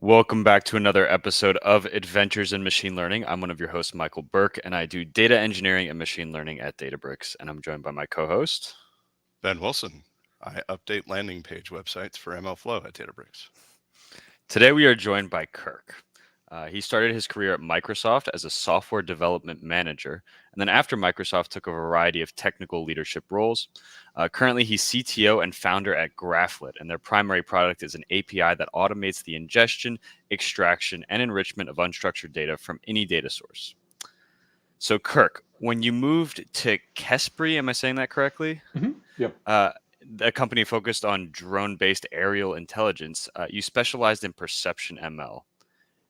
Welcome back to another episode of Adventures in Machine Learning. I'm one of your hosts, Michael Burke, and I do data engineering and machine learning at Databricks. And I'm joined by my co host. Ben Wilson. I update landing page websites for MLflow at Databricks. Today, we are joined by Kirk. He started his career at Microsoft as a software development manager, and then after Microsoft took a variety of technical leadership roles. Currently, he's CTO and founder at Graphlet, and their primary product is an API that automates the ingestion, extraction, and enrichment of unstructured data from any data source. So, Kirk, when you moved to Kespri, am I saying that correctly? Yep. Uh, a company focused on drone-based aerial intelligence. You specialized in perception ML.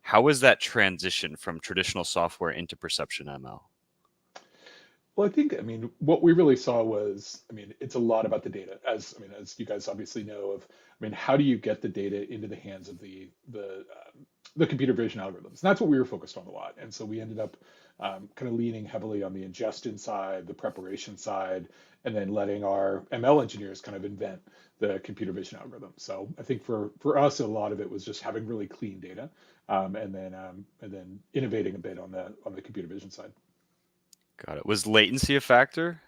How was that transition from traditional software into perception ML? Well, what we really saw was, it's a lot about the data. As you guys obviously know how do you get the data into the hands of the computer vision algorithms? And that's what we were focused on a lot. And so we ended up kind of leaning heavily on the ingestion side, the preparation side, and then letting our ML engineers kind of invent the computer vision algorithm. So I think for us, a lot of it was just having really clean data, and then innovating a bit on the computer vision side. Got it. Was latency a factor?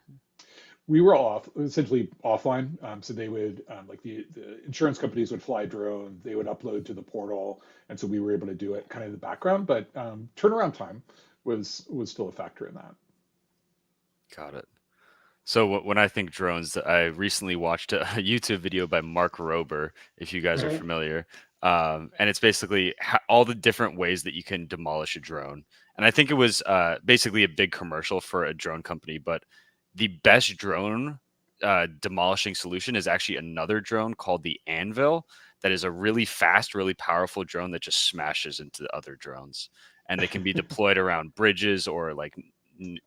We were essentially offline. So they would, like the insurance companies would fly drones, they would upload to the portal, and so we were able to do it kind of in the background. But turnaround time was still a factor in that. Got it. So when I think drones, I recently watched a YouTube video by Mark Rober, if you guys are Mhm. familiar. And it's basically all the different ways that you can demolish a drone. And I think it was basically a big commercial for a drone company, but the best drone demolishing solution is actually another drone called the Anvil that is a really fast, really powerful drone that just smashes into other drones. And they can be deployed around bridges or like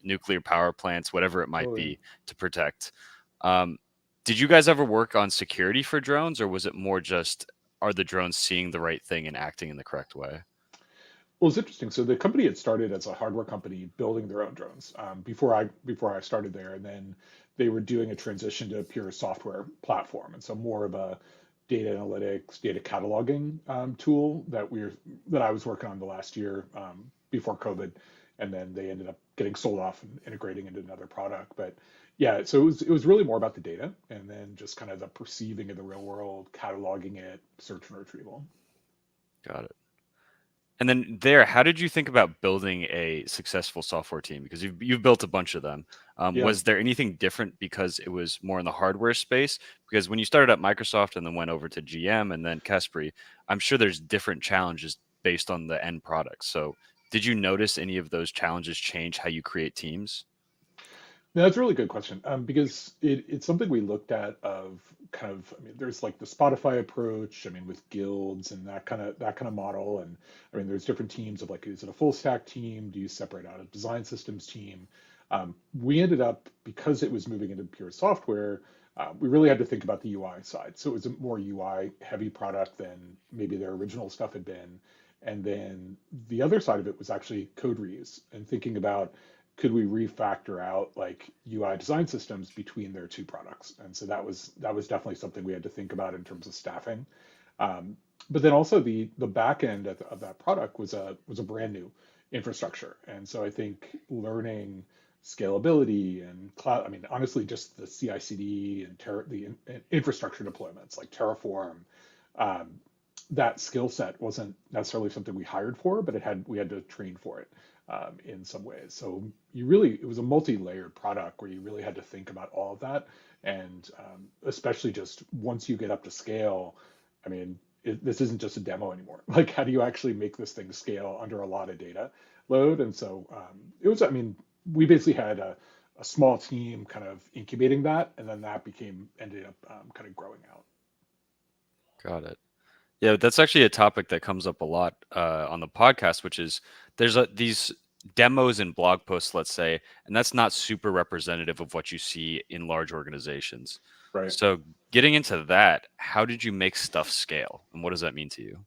nuclear power plants, whatever it might Totally. be, to protect. Um, did you guys ever work on security for drones, or was it more just are the drones seeing the right thing and acting in the correct way? Well, it's interesting. So the company had started as a hardware company building their own drones before I started there, and then they were doing a transition to a pure software platform, and so more of a data analytics, data cataloging tool that I was working on the last year before COVID, and then they ended up getting sold off and integrating into another product. But yeah, so it was really more about the data, and then just kind of the perceiving of the real world, cataloging it, search and retrieval. Got it. And then there, how did you think about building a successful software team? Because you've built a bunch of them. Yeah. Was there anything different because it was more in the hardware space? Because when you started at Microsoft and then went over to GM and then Kespri, I'm sure there's different challenges based on the end product. So did you notice any of those challenges change how you create teams? No, that's a really good question, because it's something we looked at of kind of, there's like the Spotify approach, with guilds and that kind of model, and there's different teams of like, is it a full stack team? Do you separate out a design systems team? We ended up, because it was moving into pure software, we really had to think about the UI side. So it was a more UI heavy product than maybe their original stuff had been. And then the other side of it was actually code reuse and thinking about, could we refactor out like UI design systems between their two products? And so that was definitely something we had to think about in terms of staffing. Um, but then also the back end of that product was a brand new infrastructure, and so I think learning scalability and cloud. Honestly, just the CI/CD and infrastructure deployments like Terraform. Um, that skill set wasn't necessarily something we hired for, but we had to train for it in some ways. So it was a multi-layered product where you really had to think about all of that, and especially just once you get up to scale, this isn't just a demo anymore. Like, how do you actually make this thing scale under a lot of data load? And so we basically had a small team kind of incubating that, and then that ended up kind of growing out. Got it. Yeah, that's actually a topic that comes up a lot on the podcast, which is these demos and blog posts, let's say, and that's not super representative of what you see in large organizations. Right. So, getting into that, how did you make stuff scale, and what does that mean to you?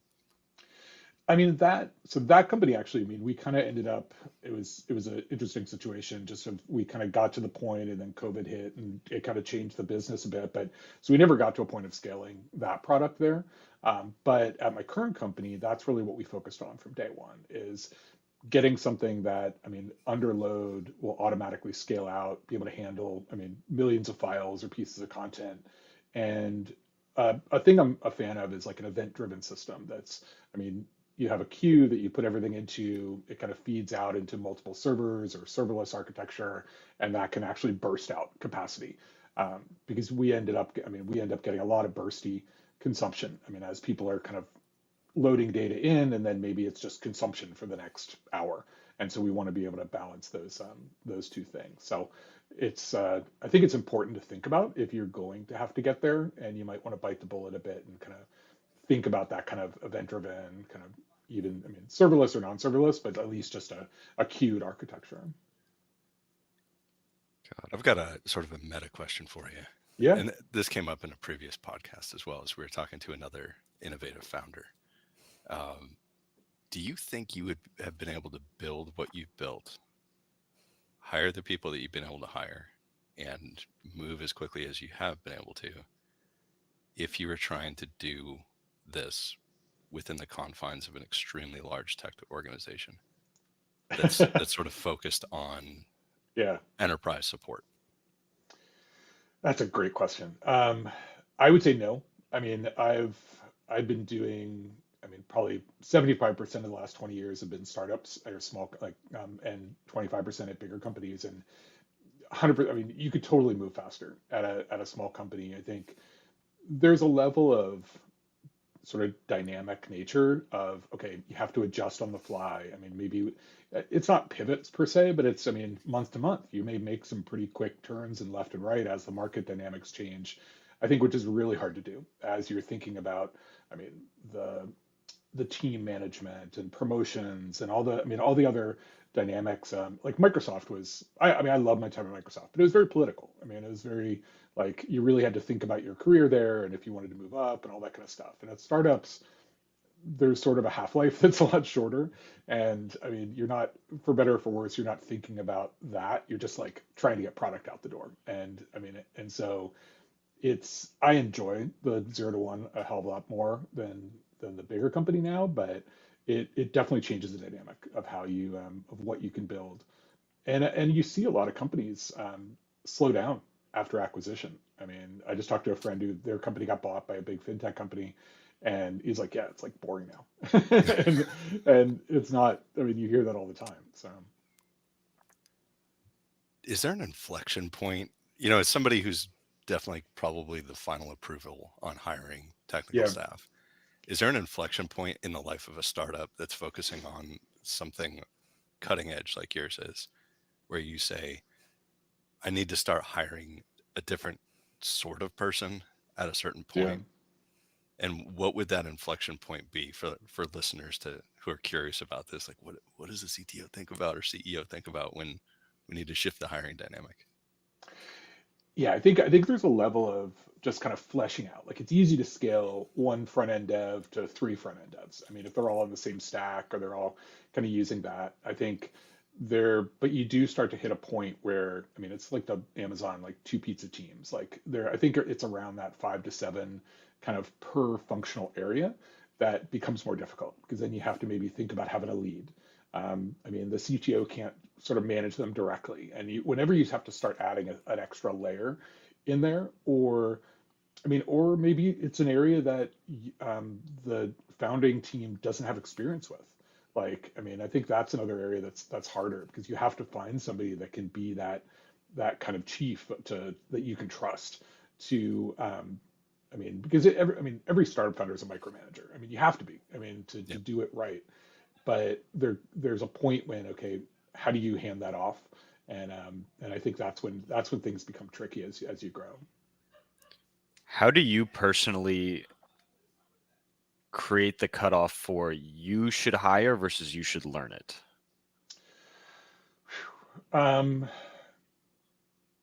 That company actually, we kind of ended up, it was an interesting situation. We kind of got to the point, and then COVID hit, and it kind of changed the business a bit. But so we never got to a point of scaling that product there. But at my current company, that's really what we focused on from day one is getting something that, I mean, under load will automatically scale out, be able to handle, I mean, millions of files or pieces of content. And a thing I'm a fan of is like an event-driven system that's, I mean, you have a queue that you put everything into, it kind of feeds out into multiple servers or serverless architecture, and that can actually burst out capacity. Because we ended up, I mean, we end up getting a lot of bursty consumption. I mean, as people are kind of loading data in, and then maybe it's just consumption for the next hour. And so we want to be able to balance those two things. So it's I think it's important to think about if you're going to have to get there, and you might want to bite the bullet a bit and kind of think about that kind of event-driven, kind of even, I mean, serverless or non-serverless, but at least just a queued architecture. God, I've got a sort of a meta question for you. Yeah. And this came up in a previous podcast as well, as we were talking to another innovative founder. Um, do you think you would have been able to build what you've built, hire the people that you've been able to hire, and move as quickly as you have been able to if you were trying to do this within the confines of an extremely large tech organization that's sort of focused on Yeah, enterprise support? that's a great question. I would say no. I mean, I've been doing, I mean, probably 75% of the last 20 years have been startups or small, like, and 25% at bigger companies, and 100%. I mean, you could totally move faster at a small company. I think there's a level of sort of dynamic nature of, okay, you have to adjust on the fly. I mean, maybe it's not pivots per se, but it's, I mean, month to month you may make some pretty quick turns and left and right as the market dynamics change. I think, which is really hard to do as you're thinking about, I mean, the team management and promotions and all the, I mean, all the other dynamics. Like Microsoft was, I mean, I love my time at Microsoft, but it was very political. I mean, it was very, like, you really had to think about your career there and if you wanted to move up and all that kind of stuff. And at startups, there's sort of a half-life that's a lot shorter. And I mean, you're not, for better or for worse, you're not thinking about that. You're just like trying to get product out the door. And I mean, and so it's, I enjoy the 0 to 1 a hell of a lot more than the bigger company now, but it definitely changes the dynamic of how you of what you can build. And you see a lot of companies slow down after acquisition. I mean, I just talked to a friend who their company got bought by a big fintech company, and he's like, yeah, it's like boring now. And it's not, I mean, you hear that all the time. So Is there an inflection point? You know, as somebody who's definitely probably the final approval on hiring technical yeah, staff, is there an inflection point in the life of a startup that's focusing on something cutting edge like yours is, where you say, I need to start hiring a different sort of person at a certain yeah. point? And what would that inflection point be for listeners to who are curious about this? Like, what does the CTO think about or CEO think about when we need to shift the hiring dynamic? Yeah, I think there's a level of just kind of fleshing out. Like, it's easy to scale one front end dev to three front end devs. I mean, if they're all on the same stack or they're all kind of using that, I think but you do start to hit a point where, I mean, it's like the Amazon like two pizza teams. Like there, I think it's around that 5 to 7 kind of per functional area that becomes more difficult because then you have to maybe think about having a lead. I mean, the CTO can't sort of manage them directly. And whenever you have to start adding an extra layer in there, or I mean, or maybe it's an area that the founding team doesn't have experience with. Like, I mean, I think that's another area that's harder because you have to find somebody that can be that kind of chief that you can trust to. I mean, because every startup founder is a micromanager. I mean, you have to be. I mean, to Yep. do it right. But there's a point when, okay, how do you hand that off? And I think that's when things become tricky as you grow. How do you personally create the cutoff for you should hire versus you should learn it? Um,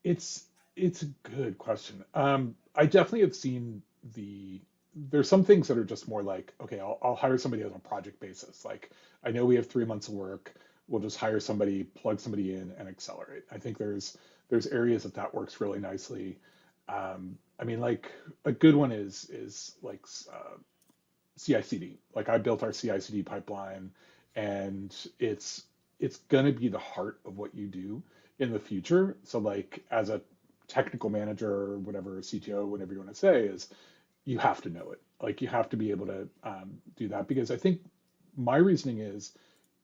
it's a good question. I definitely have seen there's some things that are just more like, okay, I'll hire somebody on a project basis. Like, I know we have 3 months of work. We'll just hire somebody, plug somebody in, and accelerate. I think there's areas that works really nicely. I mean, like a good one is like CI/CD. Like I built our CI/CD pipeline, and it's gonna be the heart of what you do in the future. So like as a technical manager or whatever, CTO, whatever you want to say, is you have to know it. Like you have to be able to do that because I think my reasoning is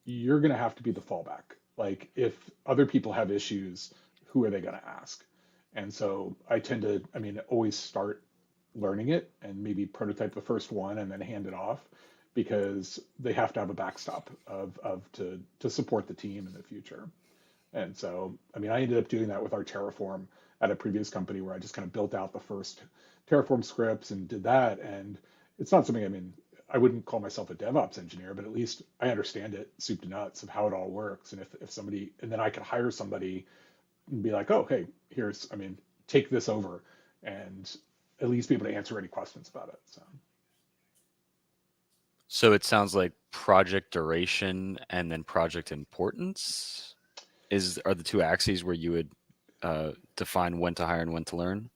you're going to have to be the fallback. Like if other people have issues, who are they going to ask? And so I tend to, I mean, always start learning it and maybe prototype the first one and then hand it off because they have to have a backstop of to support the team in the future. And so, I mean, I ended up doing that with our Terraform at a previous company where I just kind of built out the first Terraform scripts and did that. And it's not something, I mean, I wouldn't call myself a DevOps engineer, but at least I understand it soup to nuts of how it all works. And if somebody, and then I could hire somebody and be like, oh, hey, here's, I mean, take this over and at least be able to answer any questions about it. So, So it sounds like project duration and then project importance are the two axes where you would define when to hire and when to learn.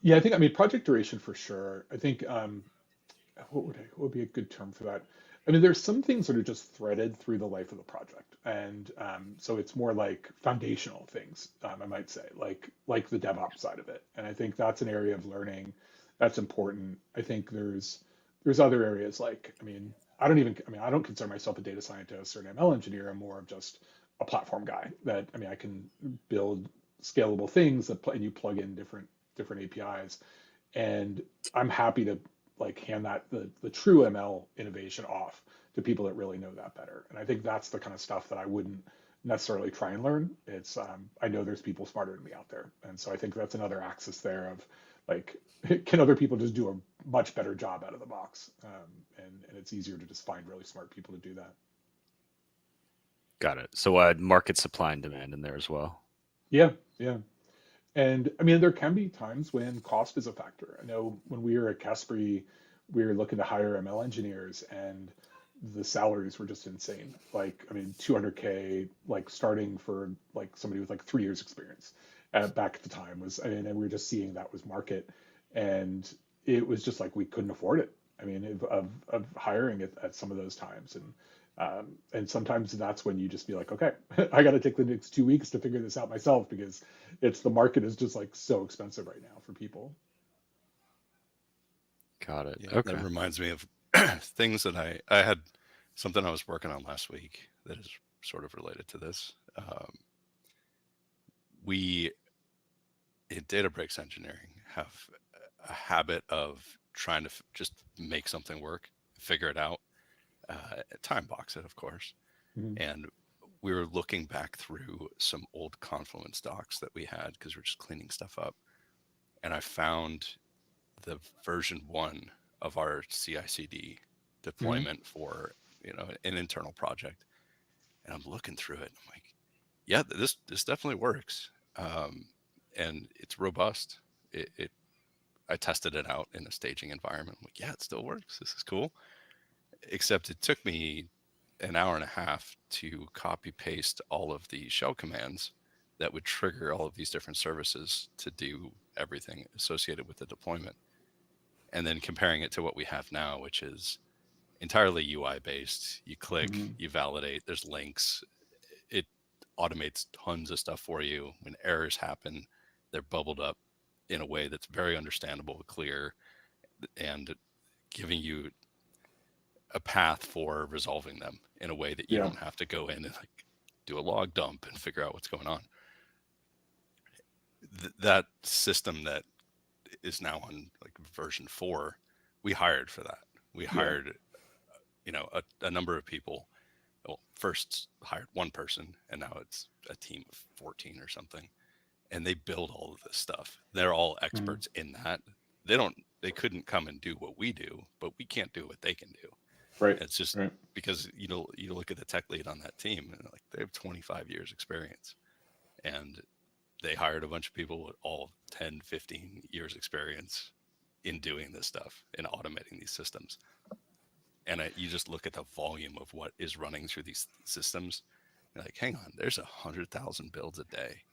yeah, I think, I mean, project duration for sure. I think, what would be a good term for that? I mean, there's some things that are just threaded through the life of the project, and so it's more like foundational things, I might say, like the DevOps side of it. And I think that's an area of learning that's important. I think there's other areas like, I mean, I don't consider myself a data scientist or an ML engineer. I'm more of just a platform guy that, I mean, I can build scalable things and you plug in different APIs, and I'm happy to like hand that the true ML innovation off to people that really know that better. And I think that's the kind of stuff that I wouldn't necessarily try and learn. It's I know there's people smarter than me out there, and so I think that's another axis there of like can other people just do a much better job out of the box, and it's easier to just find really smart people to do that. Got it. So market supply and demand in there as well. Yeah, yeah. And I mean, there can be times when cost is a factor. I know when we were at Caspery, we were looking to hire ML engineers, and the salaries were just insane. Like, I mean, 200K, like starting for like somebody with like 3 years experience back at the time was, I mean, and we were just seeing that was market, and it was just like we couldn't afford it. I mean, of hiring at some of those times, and sometimes that's when you just be like, okay, I got to take the next 2 weeks to figure this out myself because it's the market is just like so expensive right now for people. Got it. Yeah, Okay. that reminds me of things that I had something I was working on last week that is sort of related to this. We in Databricks engineering have a habit of trying to just make something work, figure it out, time box it, of course. Mhm. And we were looking back through some old Confluence docs that we had because we're just cleaning stuff up. And I found the version 1 of our CI/CD Mhm. deployment for an internal project, and I'm looking through it. And I'm like, yeah, this definitely works, and it's robust. It I tested it out in a staging environment. I'm like, yeah, it still works. This is cool. Except it took me an hour and a half to copy paste all of the shell commands that would trigger all of these different services to do everything associated with the deployment. And then comparing it to what we have now, which is entirely UI based. You click, Mhm. you validate, there's links. It automates tons of stuff for you. When errors happen, they're bubbled up in a way that's very understandable, clear, and giving you a path for resolving them in a way that you Yeah. don't have to go in and like do a log dump and figure out what's going on. That system that is now on like version 4, we hired for that. We Yeah. hired, a number of people. Well, first hired one person, and now it's a team of 14 or something. And they build all of this stuff. They're all Mhm. experts in that. They couldn't come and do what we do, but we can't do what they can do. Right. And it's just Right. because you look at the tech lead on that team and like they have 25 years experience, and they hired a bunch of people with all 10, 15 years experience in doing this stuff and automating these systems. And you just look at the volume of what is running through these systems. You're like, hang on, there's 100,000 builds a day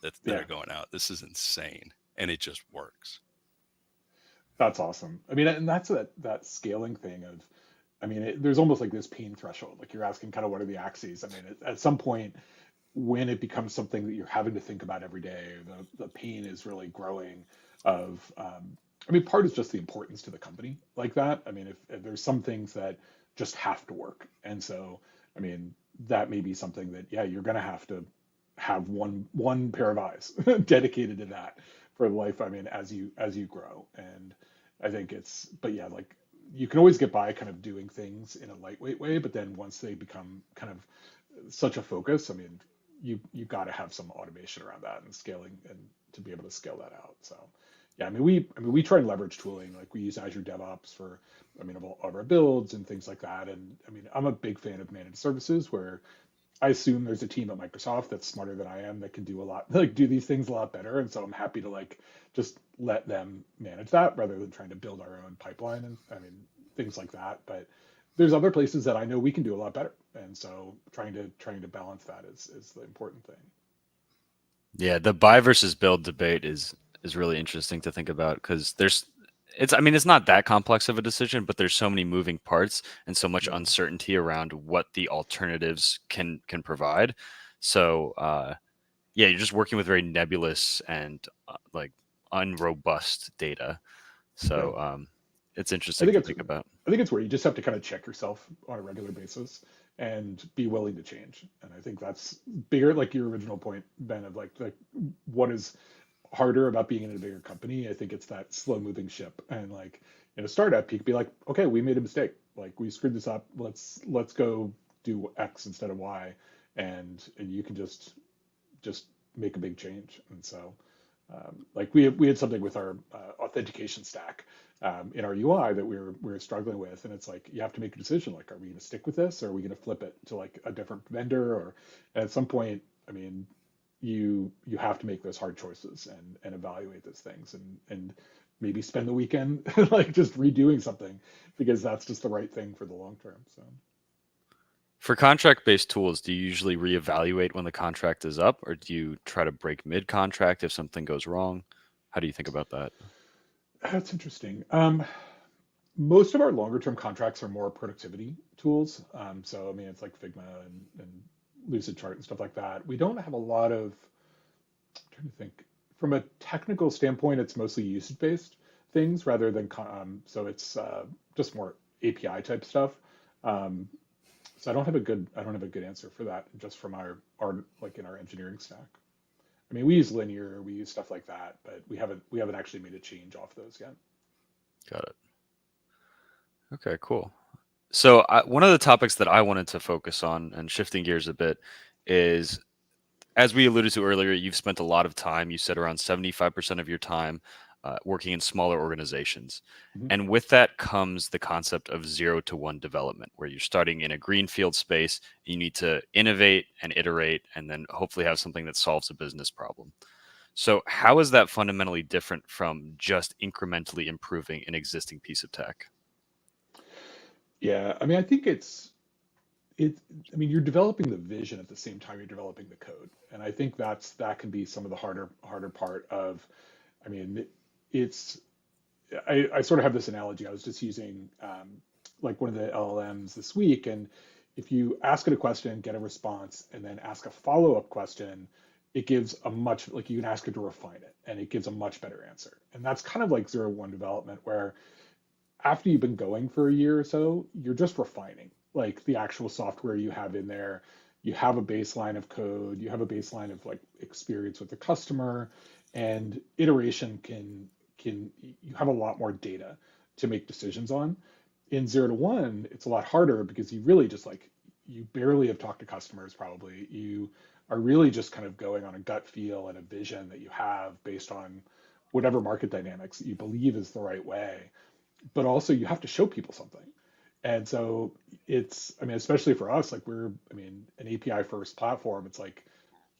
that Yeah. are going out. This is insane, and it just works. That's awesome. I mean, and that's that scaling thing of, I mean, there's almost like this pain threshold. Like you're asking kind of what are the axes? I mean, at some point, when it becomes something that you're having to think about every day, the pain is really growing of, I mean, part is just the importance to the company like that. I mean, if there's some things that just have to work. And so, I mean, that may be something that, yeah, you're going to have to have one pair of eyes dedicated to that for life. I mean, as you grow. And I think but yeah, like you can always get by kind of doing things in a lightweight way, but then once they become kind of such a focus, I mean, you got to have some automation around that and scaling and to be able to scale that out. So yeah, I mean we try and leverage tooling like we use Azure DevOps for I mean of all of our builds and things like that. And I mean I'm a big fan of managed services where I assume there's a team at Microsoft that's smarter than I am that can do a lot, like do these things a lot better. And so I'm happy to like just let them manage that rather than trying to build our own pipeline and I mean things like that. But there's other places that I know we can do a lot better. And so trying to balance that is the important thing. Yeah, the buy versus build debate is really interesting to think about because it's I mean it's not that complex of a decision, but there's so many moving parts and so much Yeah. uncertainty around what the alternatives can provide. So yeah, you're just working with very nebulous and like unrobust data. Yeah. So it's I interesting think to it's think about. I think it's where you just have to kind of check yourself on a regular basis and be willing to change. And I think that's bigger, like your original point, Ben, of like what is harder about being in a bigger company. I think it's that slow moving ship. And like in a startup, you could be like, okay, we made a mistake. Like we screwed this up. Let's go do X instead of Y. And you can just make a big change. And so like we had something with our authentication stack in our UI that we were struggling with, and it's like you have to make a decision. Like, are we going to stick with this, or are we going to flip it to like a different vendor? Or and at some point, I mean, you have to make those hard choices and evaluate those things, and maybe spend the weekend like just redoing something because that's just the right thing for the long term. So. For contract-based tools, do you usually reevaluate when the contract is up, or do you try to break mid-contract if something goes wrong? How do you think about that? That's interesting. Most of our longer term contracts are more productivity tools. So I mean, it's like Figma and Lucid Chart and stuff like that. We don't have a lot of, I'm trying to think, from a technical standpoint, it's mostly usage based things rather than, so it's just more API type stuff. Um, so I don't have a good answer for that just from our like in our engineering stack. I mean, we use linear, we use stuff like that, but we haven't actually made a change off those yet. Got it. Okay, cool. So one of the topics that I wanted to focus on and shifting gears a bit is, as we alluded to earlier, you've spent a lot of time, you said around 75% of your time working in smaller organizations. Mhm. And with that comes the concept of 0 to 1 development, where you're starting in a greenfield space. You need to innovate and iterate and then hopefully have something that solves a business problem. So, how is that fundamentally different from just incrementally improving an existing piece of tech? Yeah, I mean, I think it. I mean, you're developing the vision at the same time you're developing the code, and I think that can be some of the harder part of. I mean, it's I sort of have this analogy. I was just using like one of the LLMs this week, and if you ask it a question, get a response, and then ask a follow-up question, it gives a much like you can ask it to refine it, and it gives a much better answer. And that's kind of like 0 to 1 development, where after you've been going for a year or so, you're just refining like the actual software you have in there. You have a baseline of code, you have a baseline of like experience with the customer, and iteration can you have a lot more data to make decisions on. In 0 to 1, it's a lot harder because you really just like you barely have talked to customers probably. You are really just kind of going on a gut feel and a vision that you have based on whatever market dynamics that you believe is the right way, but also you have to show people something. And so I mean, especially for us, like I mean, an API first platform, it's like,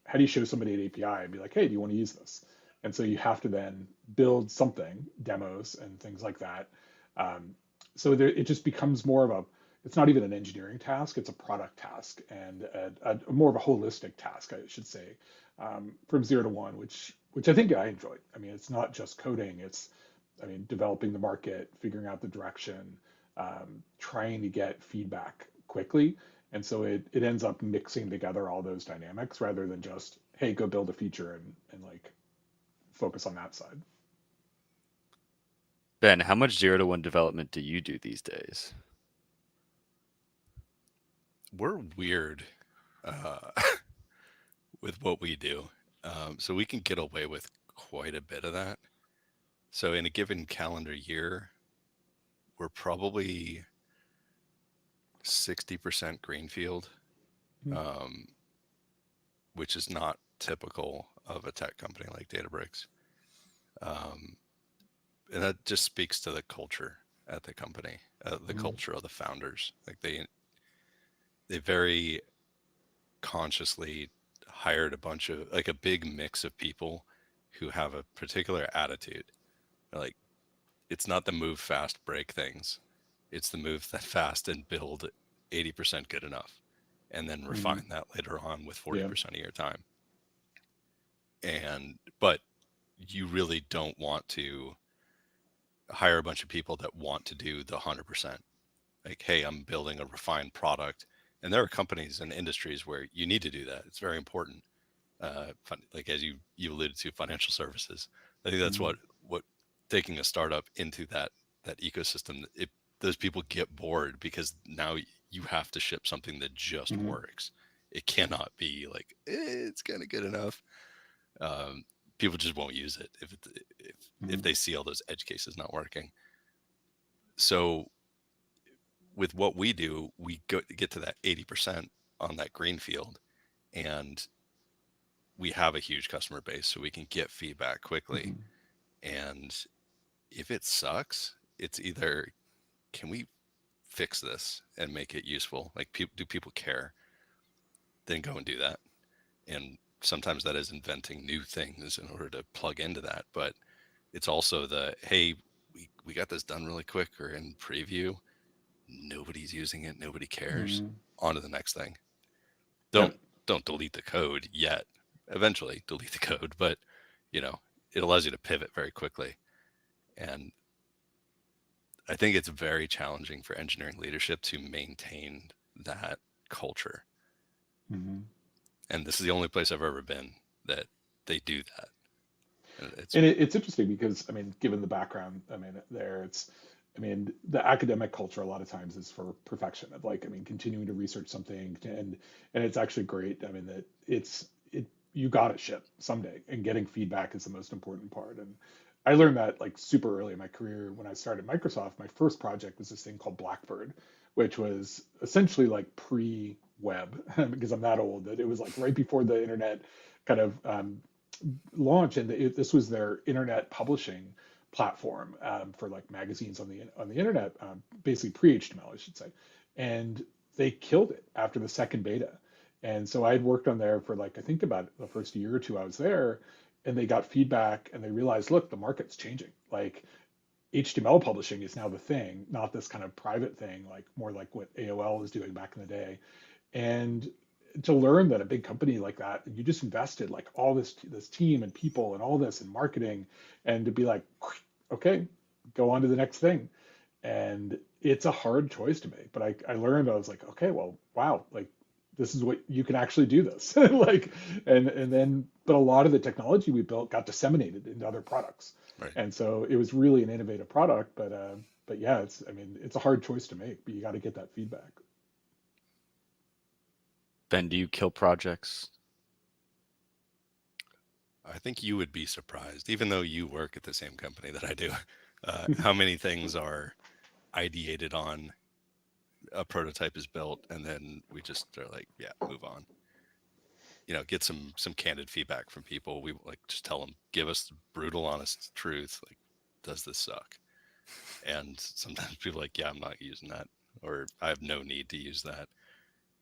how do you show somebody an API and be like, hey, do you want to use this? And so you have to then build something, demos and things like that. Um, so it just becomes more of it's not even an engineering task, it's a product task and a more of a holistic task, I should say, from 0 to 1, which I think I enjoy. I mean, it's not just coding, it's I mean, developing the market, figuring out the direction, trying to get feedback quickly. And so it ends up mixing together all those dynamics rather than just, hey, go build a feature and like focus on that side. Ben, how much 0 to 1 development do you do these days? We're weird uh, with what we do. So we can get away with quite a bit of that. So in a given calendar year, we're probably 60% greenfield, Mhm. um, which is not typical of a tech company like Databricks. Um, and that just speaks to the culture at the company, the Mhm. culture of the founders. Like they very consciously hired a bunch of like a big mix of people who have a particular attitude. Like it's not the move fast, break things. It's the move that fast and build 80% good enough and then Mhm. refine that later on with Yeah. 40% of your time. And but you really don't want to hire a bunch of people that want to do the 100%. Like, hey, I'm building a refined product. And there are companies and industries where you need to do that. It's very important. Like as you alluded to, financial services. I think that's Mhm. what taking a startup into that ecosystem. Those people get bored because now you have to ship something that just Mhm. works. It cannot be like it's kind of good enough. Um, People just won't use it if Mhm. they see all those edge cases not working. So with what we do, we get to that 80% on that green field, and we have a huge customer base, so we can get feedback quickly. Mhm. And if it sucks, it's either can we fix this and make it useful? Like, do people care? Then go and do that. And sometimes that is inventing new things in order to plug into that. But it's also the hey, we got this done really quick or in preview. Nobody's using it. Nobody cares. Mhm. On to the next thing. Yep. Don't delete the code yet. Eventually delete the code, but you know it allows you to pivot very quickly. And I think it's very challenging for engineering leadership to maintain that culture. Mhm. And this is the only place I've ever been that they do that. And it's And it's interesting because, I mean, given the background, I mean, there it's, I mean, the academic culture a lot of times is for perfection of like, I mean, continuing to research something and it's actually great. I mean, that you got to ship someday and getting feedback is the most important part. And I learned that like super early in my career when I started Microsoft. My first project was this thing called Blackbird, which was essentially like pre-web because I'm that old that it was like right before the internet kind of launch, and this was their internet publishing platform for like magazines on the internet, basically pre-HTML, I should say, and they killed it after the second beta. And so I had worked on there for like I think about the first year or two I was there, and they got feedback and they realized, look, the market's changing. Like HTML publishing is now the thing, not this kind of private thing, like more like what AOL was doing back in the day. And to learn that a big company like that, you just invested like all this team and people and all this and marketing, and to be like, okay, go on to the next thing. And it's a hard choice to make. But I learned I was like, okay, well, wow, like this is what you can actually do this. Like and then but a lot of the technology we built got disseminated into other products. right. And so it was really an innovative product, but yeah, it's I mean, it's a hard choice to make, but you got to get that feedback. Ben, do you kill projects? I think you would be surprised, even though you work at the same company that I do, how many things are ideated on, a prototype is built, and then we just are like, yeah, move on. Get some candid feedback from people. We like just tell them, give us the brutal, honest truth. Like, does this suck? And sometimes people are like, yeah, I'm not using that, or I have no need to use that,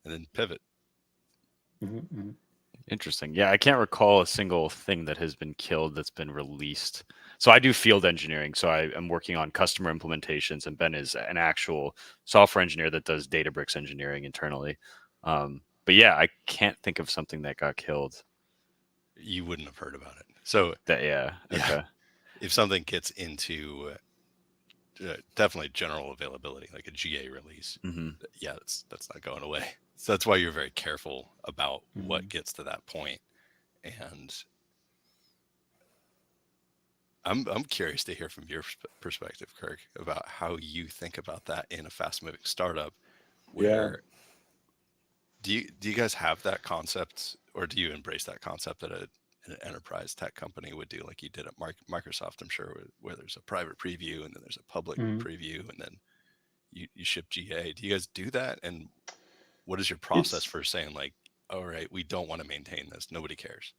and then pivot. Hmm. Interesting. Yeah, I can't recall a single thing that has been killed that's been released. So I do field engineering. So I am working on customer implementations, and Ben is an actual software engineer that does Databricks engineering internally. But yeah, I can't think of something that got killed. You wouldn't have heard about it. So That yeah, yeah, okay. if something gets into definitely general availability, like a GA release, Hmm. yeah, that's not going away. So that's why you're very careful about what Mhm. gets to that point. And I'm curious to hear from your perspective, Kirk, about how you think about that in a fast moving startup. Yeah. Where do you guys have that concept, or do you embrace that concept that an enterprise tech company would do, like you did at Microsoft? I'm sure where there's a private preview and then there's a public Mhm. preview and then you ship GA. Do you guys do that? And what is your process It's for saying like, all right, we don't want to maintain this. Nobody cares.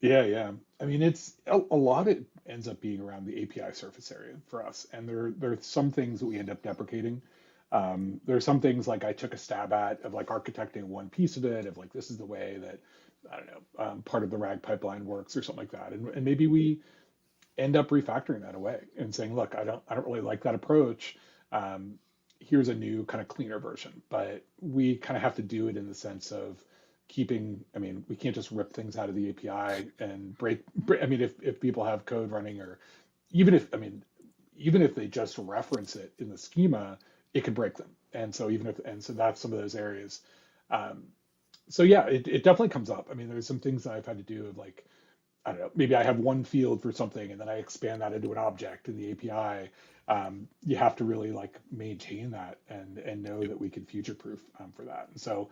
Yeah, yeah. I mean, it's a lot. It ends up being around the API surface area for us, and there are some things that we end up deprecating. There are some things like I took a stab at of like architecting one piece of it, of like this is the way that I don't know part of the RAG pipeline works or something like that, and maybe we end up refactoring that away and saying, look, I don't really like that approach. Um, Here's a new kind of cleaner version, but we kind of have to do it in the sense of keeping. I mean, we can't just rip things out of the API and I mean, if people have code running, or even if I mean, even if they just reference it in the schema, it could break them. And so that's some of those areas. Um, so yeah, it definitely comes up. I mean, there's some things that I've had to do of like I don't know, maybe I have one field for something and then I expand that into an object in the API. You have to really like maintain that and know Yep. that we can future proof for that. And so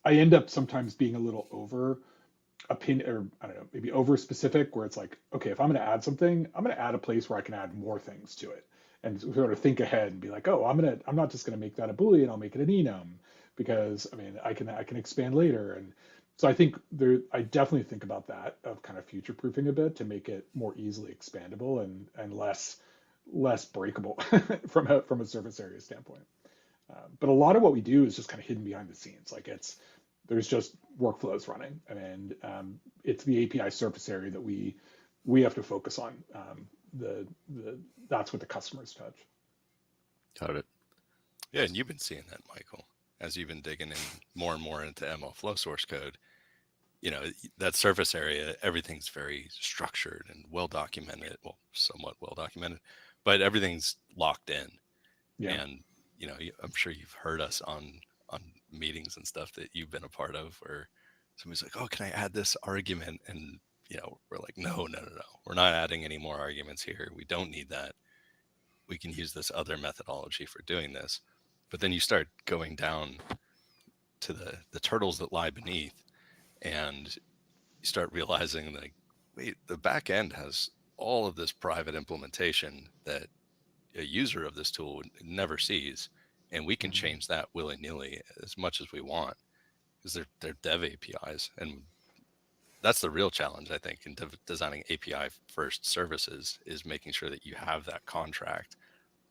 I end up sometimes being a little over opinion, or I don't know, maybe over specific, where it's like, okay, if I'm going to add something, I'm going to add a place where I can add more things to it, and sort of think ahead and be like, oh, I'm not just going to make that a Boolean, I'll make it an enum, because I mean, I can expand later. And so I think I definitely think about that of kind of future proofing a bit to make it more easily expandable and less breakable from a surface area standpoint. But a lot of what we do is just kind of hidden behind the scenes. Like there's just workflows running, and it's the API surface area that we have to focus on. The That's what the customers touch. Got it. Yeah, and you've been seeing that, Michael, as you've been digging in more and more into ML flow source code. That surface area, everything's very structured and well documented, well, somewhat well documented, but everything's locked in. Yeah. And I'm sure you've heard us on meetings and stuff that you've been a part of, where somebody's like, oh, can I add this argument? And we're like, no, no, no, no, we're not adding any more arguments here. We don't need that. We can use this other methodology for doing this. But then you start going down to the turtles that lie beneath, and you start realizing like, wait, the back end has all of this private implementation that a user of this tool never sees, and we can Mhm. change that willy nilly as much as we want because they're dev APIs, and that's the real challenge I think in designing API first services, is making sure that you have that contract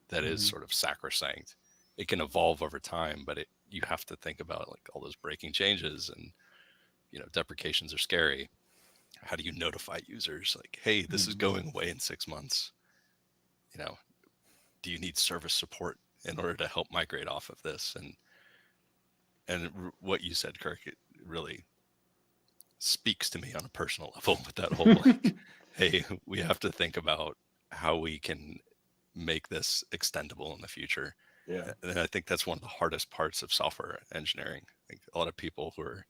that is Mhm. sort of sacrosanct. It can evolve over time, but you have to think about like all those breaking changes, and deprecations are scary. How do you notify users like, hey, this is Mhm. going away in 6 months? You know, do you need service support in order to help migrate off of this? And what you said, Kirk, it really speaks to me on a personal level with that whole like, hey, we have to think about how we can make this extendable in the future. Yeah. And I think that's one of the hardest parts of software engineering. I think a lot of people who are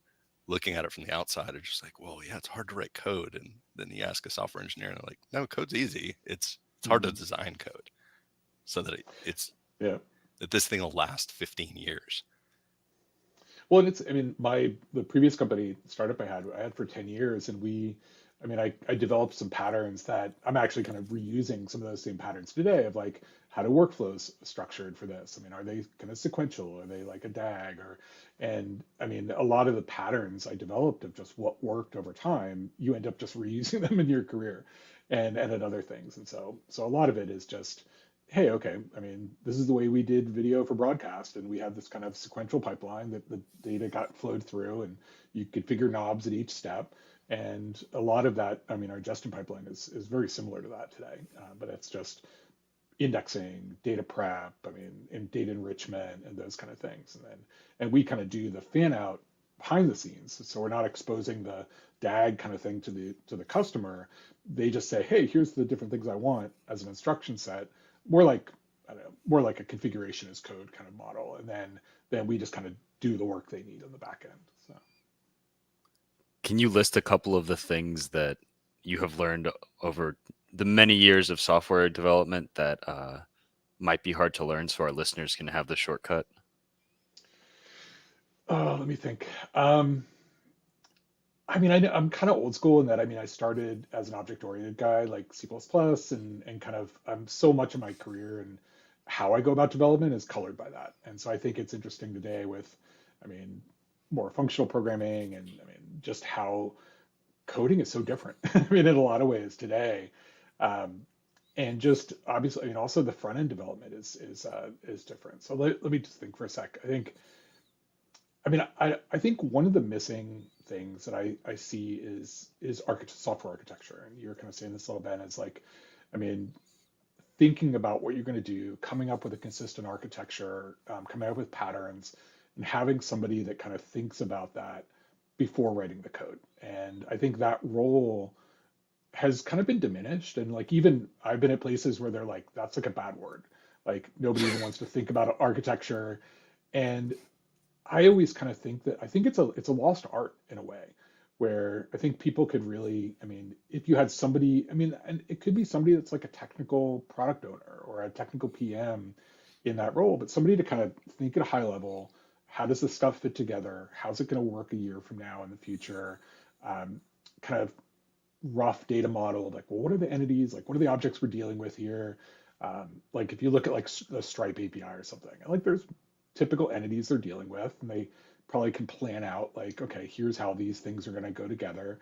looking at it from the outside are just like, well, yeah, it's hard to write code. And then you ask a software engineer and they're like, no, code's easy. It's hard to Mhm. design code so that it's Yeah. that this thing will last 15 years. Well, and I mean, the previous company startup I had for 10 years, and I mean, I developed some patterns that I'm actually kind of reusing some of those same patterns today of like, how do workflows structured for this? I mean, are they kind of sequential? Are they like a DAG? And I mean, a lot of the patterns I developed of just what worked over time, you end up just reusing them in your career and at other things. And so a lot of it is just, hey, okay, I mean, this is the way we did video for broadcast, and we had this kind of sequential pipeline that the data got flowed through, and you configure knobs at each step. And a lot of that, I mean, our Justin pipeline is very similar to that today, but it's just indexing, data prep, I mean, and data enrichment and those kind of things. And we kind of do the fan out behind the scenes. So we're not exposing the DAG kind of thing to the customer. They just say, hey, here's the different things I want as an instruction set. More like, I don't know, more like a configuration as code kind of model. And then we just kind of do the work they need on the back end. So Can you list a couple of the things that you have learned over the many years of software development that might be hard to learn so our listeners can have the shortcut? let me think. I mean, I'm kind of old school in that. I mean, I started as an object-oriented guy, like C++, and kind of I'm so much of my career and how I go about development is colored by that. And so I think it's interesting today with, I mean, more functional programming and I mean, just how coding is so different. I mean, in a lot of ways today. Um, and just obviously, I mean, also the front end development is different. So let me just think for a sec. I mean, I think one of the missing things that I see is software architecture, and you're kind of saying this a little bit. It's like, I mean, thinking about what you're going to do, coming up with a consistent architecture, coming up with patterns, and having somebody that kind of thinks about that before writing the code. And I think that role has kind of been diminished. And like even I've been at places where they're like, that's like a bad word. Like nobody even wants to think about architecture. And I always kind of think that I think it's a lost art in a way where I think people could really, I mean, if you had somebody, I mean, and it could be somebody that's like a technical product owner or a technical PM in that role, but somebody to kind of think at a high level, how does this stuff fit together? How's it going to work a year from now in the future? Um, kind of rough data model of like, well, what are the entities? Like, what are the objects we're dealing with here? Like if you look at like the Stripe API or something, like there's typical entities they're dealing with, and they probably can plan out like, okay, here's how these things are going to go together.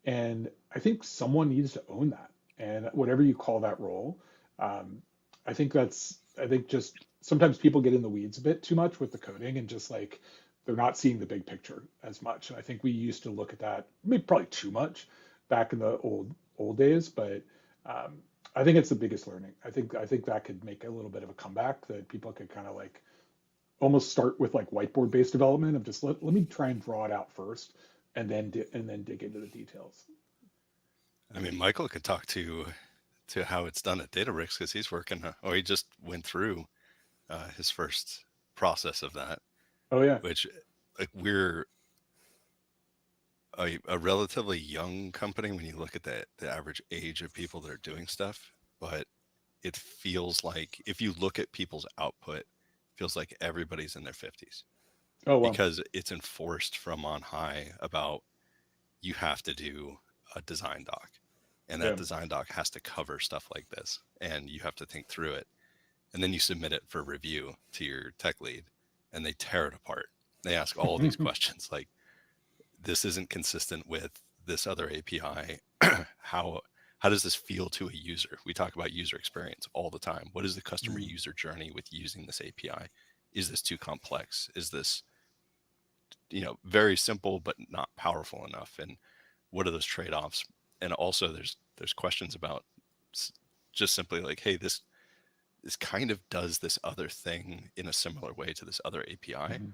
And I think someone needs to own that. And whatever you call that role, um, I think just sometimes people get in the weeds a bit too much with the coding and just like they're not seeing the big picture as much. And I think we used to look at that maybe probably too much back in the old days, but um, I think it's the biggest learning. I think that could make a little bit of a comeback that people could kind of like almost start with like whiteboard based development of just let me try and draw it out first and then dig into the details. I mean, Michael could talk to how it's done at Databricks because he's working, or he just went through his first process of that, Oh yeah. which like we're a relatively young company when you look at the average age of people that are doing stuff, but it feels like if you look at people's output, it feels like everybody's in their 50s Oh wow. because it's enforced from on high about you have to do a design doc, and that Yeah. design doc has to cover stuff like this, and you have to think through it, and then you submit it for review to your tech lead, and they tear it apart. They ask all these questions like, this isn't consistent with this other API. how how does this feel to a user? We talk about user experience all the time. What is the customer Mhm. user journey with using this API? Is this too complex? Is this, very simple but not powerful enough? And what are those trade-offs? And also there's questions about just simply like, hey, this kind of does this other thing in a similar way to this other API, Mhm.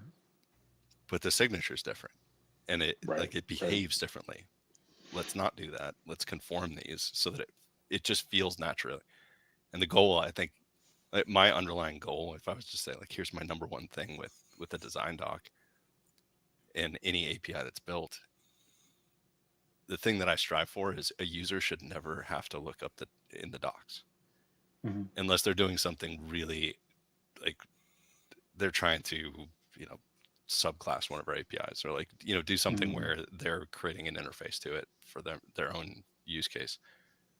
but the signature is different and it Right. like it Right. behaves differently. Let's not do that. Let's conform these so that it just feels natural. And the goal, I think, like my underlying goal, if I was to say like, here's my number one thing with a design doc and any API that's built, the thing that I strive for is a user should never have to look up in the docs Mhm. unless they're doing something really like they're trying to, you know, subclass one of our APIs or like, do something Mhm. where they're creating an interface to it for their own use case.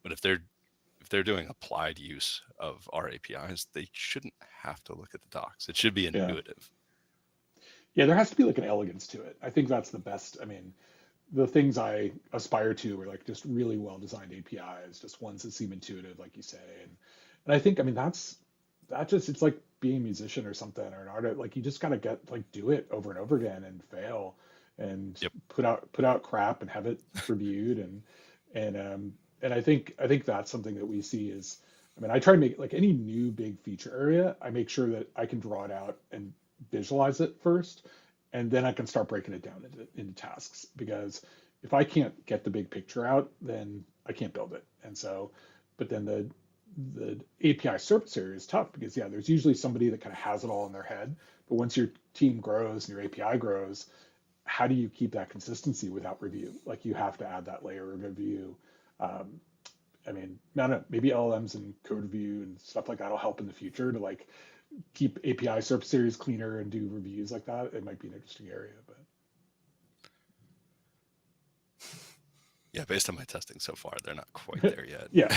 But if they're doing applied use of our APIs, they shouldn't have to look at the docs. It should be Yeah. intuitive. Yeah, there has to be like an elegance to it. I think that's the best. I mean, the things I aspire to are like just really well designed APIs, just ones that seem intuitive, like you say. And I think, I mean, that just it's like being a musician or something or an artist. Like you just gotta get like do it over and over again and fail and Yep. put out crap and have it reviewed and I think that's something that we see is I mean I try to make like any new big feature area I make sure that I can draw it out and visualize it first and then I can start breaking it down into tasks. Because if I can't get the big picture out, then I can't build it. And so, but then the API surface area is tough because yeah, there's usually somebody that kind of has it all in their head. But once your team grows and your API grows, how do you keep that consistency without review? Like you have to add that layer of review. Um, I mean, I don't know, maybe LLMs and code review and stuff like that will help in the future to like keep API surface areas cleaner and do reviews like that. It might be an interesting area, but Yeah, based on my testing so far, they're not quite there yet. yeah,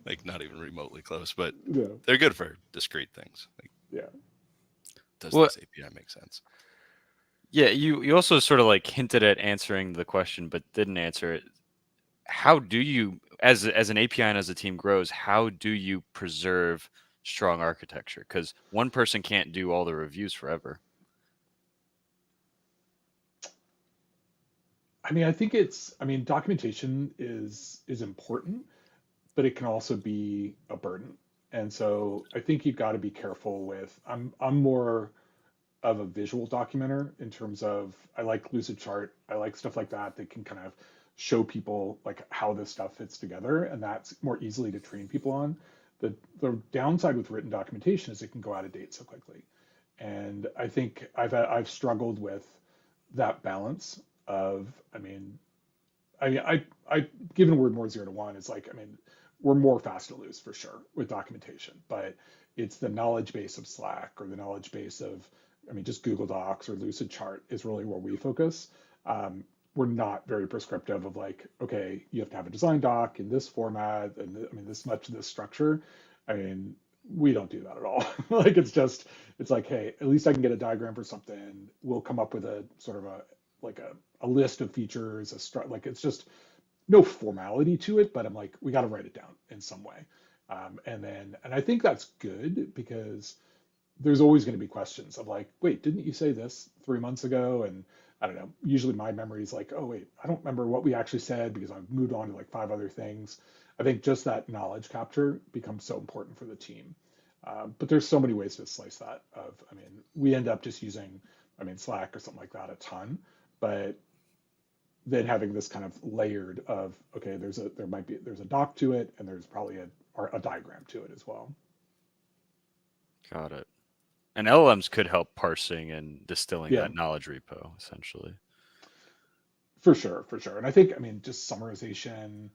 Like not even remotely close, but yeah, they're good for discrete things. Like, yeah. does Well, this API make sense? yeah, you also sort of like hinted at answering the question, but didn't answer it. How do you, as an API and as a team grows, how do you preserve strong architecture? Because one person can't do all the reviews forever. I mean, I think it's, I mean, documentation is important, but it can also be a burden. And so I think you've got to be careful with, I'm more of a visual documenter in terms of I like lucid chart, I like stuff like that that can kind of show people like how this stuff fits together, and that's more easily to train people on. The downside with written documentation is it can go out of date so quickly. And I think I've struggled with that balance of, I given we're more 0 to 1, it's like, I mean, we're more fast to lose for sure with documentation, but it's the knowledge base of Slack or the knowledge base of, I mean, just Google Docs or Lucid Chart is really where we focus. Um, we're not very prescriptive of like, okay, you have to have a design doc in this format and I mean, this much of this structure. I mean, we don't do that at all. Like, it's just, it's like, hey, at least I can get a diagram for something. We'll come up with a sort of like a list of features, like it's just no formality to it, but I'm like, we got to write it down in some way. And I think that's good because there's always going to be questions of like, wait, didn't you say this 3 months ago? And I don't know, usually my memory is like, oh, wait, I don't remember what we actually said because I've moved on to like 5 other things. I think just that knowledge capture becomes so important for the team. But there's so many ways to slice that of, I mean, we end up just using, I mean, Slack or something like that a ton, but then having this kind of layered of, okay, there's a doc to it and there's probably a diagram to it as well. Got it. And LLMs could help parsing and distilling Yeah, that knowledge repo, essentially. for sure, for sure. And I think, I mean, just summarization,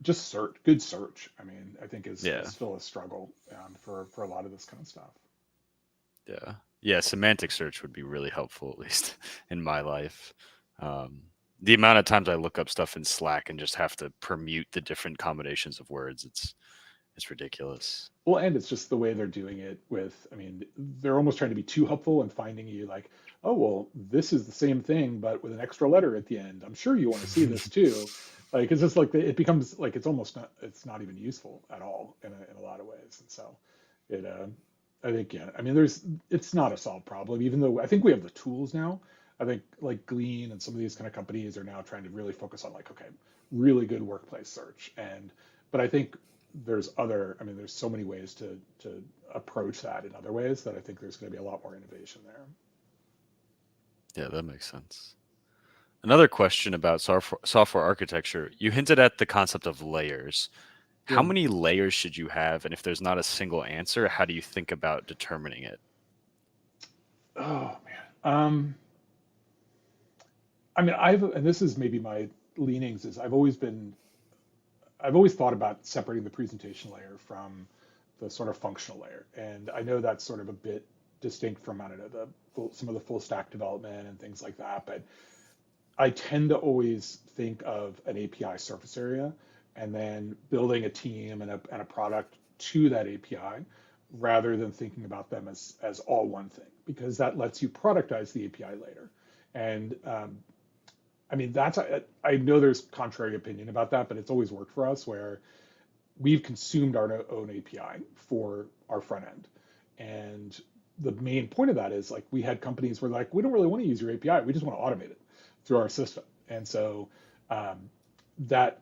just good search. I mean, I think is Yeah, still a struggle for a lot of this kind of stuff. yeah, yeah. Semantic search would be really helpful, at least in my life. Um, the amount of times I look up stuff in Slack and just have to permute the different combinations of words, it's ridiculous. Well, and it's just the way they're doing it with, I mean, they're almost trying to be too helpful and finding you like, oh, well, this is the same thing, but with an extra letter at the end. I'm sure you want to see this too. Like, it's just like it becomes like it's almost not, it's not even useful at all in a lot of ways. And so it, I think, yeah, I mean, it's not a solved problem, even though I think we have the tools now. I think like Glean and some of these kind of companies are now trying to really focus on like, okay, really good workplace search. But I think I mean, there's so many ways to approach that in other ways that I think there's going to be a lot more innovation there. Yeah, that makes sense. Another question about software architecture. You hinted at the concept of layers. How Yeah. many layers should you have? And if there's not a single answer, how do you think about determining it? Oh man. I mean, and this is maybe my leanings is I've always thought about separating the presentation layer from the sort of functional layer. And I know that's sort of a bit distinct from, I don't know, some of the full stack development and things like that. But I tend to always think of an API surface area and then building a team and a product to that API rather than thinking about them as all one thing, because that lets you productize the API later. And I mean, I know there's contrary opinion about that, but it's always worked for us where we've consumed our own API for our front end. And the main point of that is like we had companies where like, we don't really want to use your API. We just want to automate it through our system. And so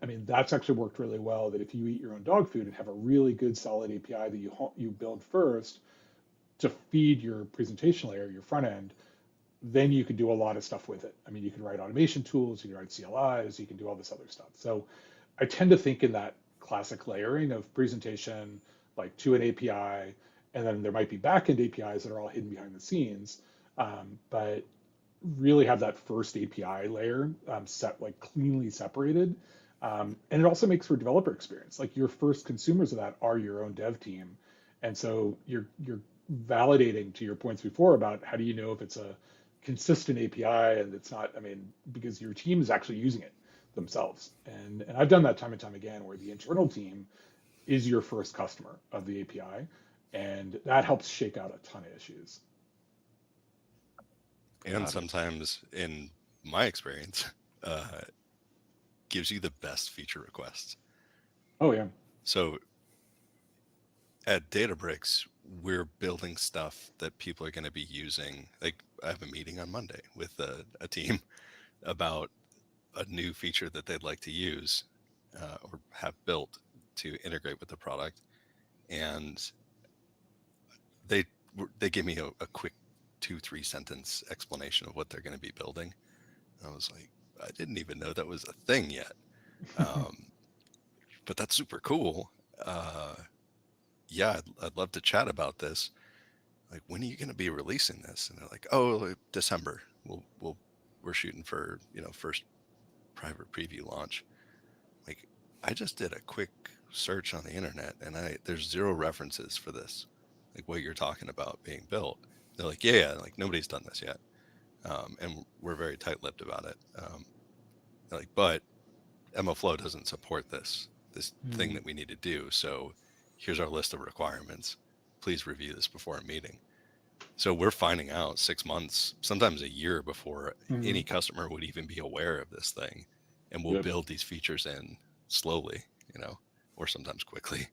I mean, that's actually worked really well that if you eat your own dog food and have a really good solid API that you build first to feed your presentation layer, your front end, then you can do a lot of stuff with it. I mean, you can write automation tools, you can write CLIs, you can do all this other stuff. So I tend to think in that classic layering of presentation, like to an API, and then there might be backend APIs that are all hidden behind the scenes. But really have that first API layer set like cleanly separated. And it also makes for developer experience. Like your first consumers of that are your own dev team. And so you're validating to your points before about how do you know if it's a consistent API and it's not, I mean, because your team is actually using it themselves. And I've done that time and time again where the internal team is your first customer of the API. And that helps shake out a ton of issues. And Got it. sometimes, in my experience, uh, gives you the best feature requests. Oh yeah. So at Databricks, we're building stuff that people are going to be using. Like, I have a meeting on Monday with a team about a new feature that they'd like to use or have built to integrate with the product. And they they give me a quick 2-3 sentence explanation of what they're going to be building. I was like, I didn't even know that was a thing yet. Um, but that's super cool. Uh, yeah, I'd love to chat about this. Like, when are you going to be releasing this? And they're like, oh, like, December. We're shooting for first private preview launch. Like, I just did a quick search on the internet, and there's zero references for this. Like what you're talking about being built. They're like, yeah, like nobody's done this yet, and we're very tight-lipped about it. They're like, but MLflow doesn't support this thing Mm, that we need to do. So here's our list of requirements. Please review this before a meeting. So we're finding out 6 months, sometimes a year before any mhm. customer would even be aware of this thing. And we'll Yep. build these features in slowly, or sometimes quickly,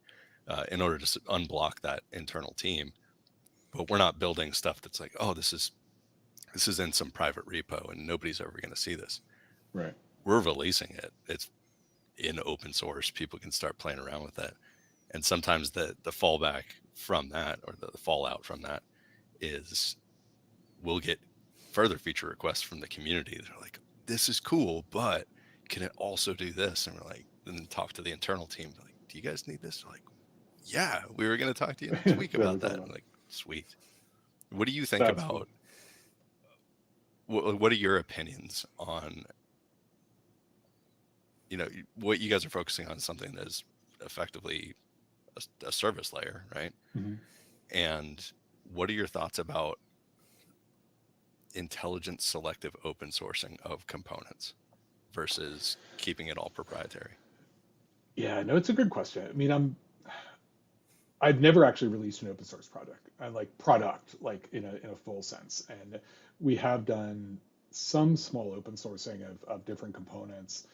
in order to unblock that internal team. But we're not building stuff that's like, oh, this is in some private repo and nobody's ever going to see this. Right. We're releasing it. It's in open source. People can start playing around with it. And sometimes the fallback from that, or the fallout from that, is we'll get further feature requests from the community. They're like, this is cool, but can it also do this? And we're like, then talk to the internal team. Like, do you guys need this? They're like, yeah, we were going to talk to you next week Very about cool, that. I'm man. like, sweet. What do you think That's cool. about what are your opinions on, what you guys are focusing on, something that is effectively a service layer, right? Mhm. And what are your thoughts about intelligent selective open sourcing of components versus keeping it all proprietary? Yeah, no, it's a good question. I mean, I've never actually released an open source project. I like product, like in a full sense. And we have done some small open sourcing of different components.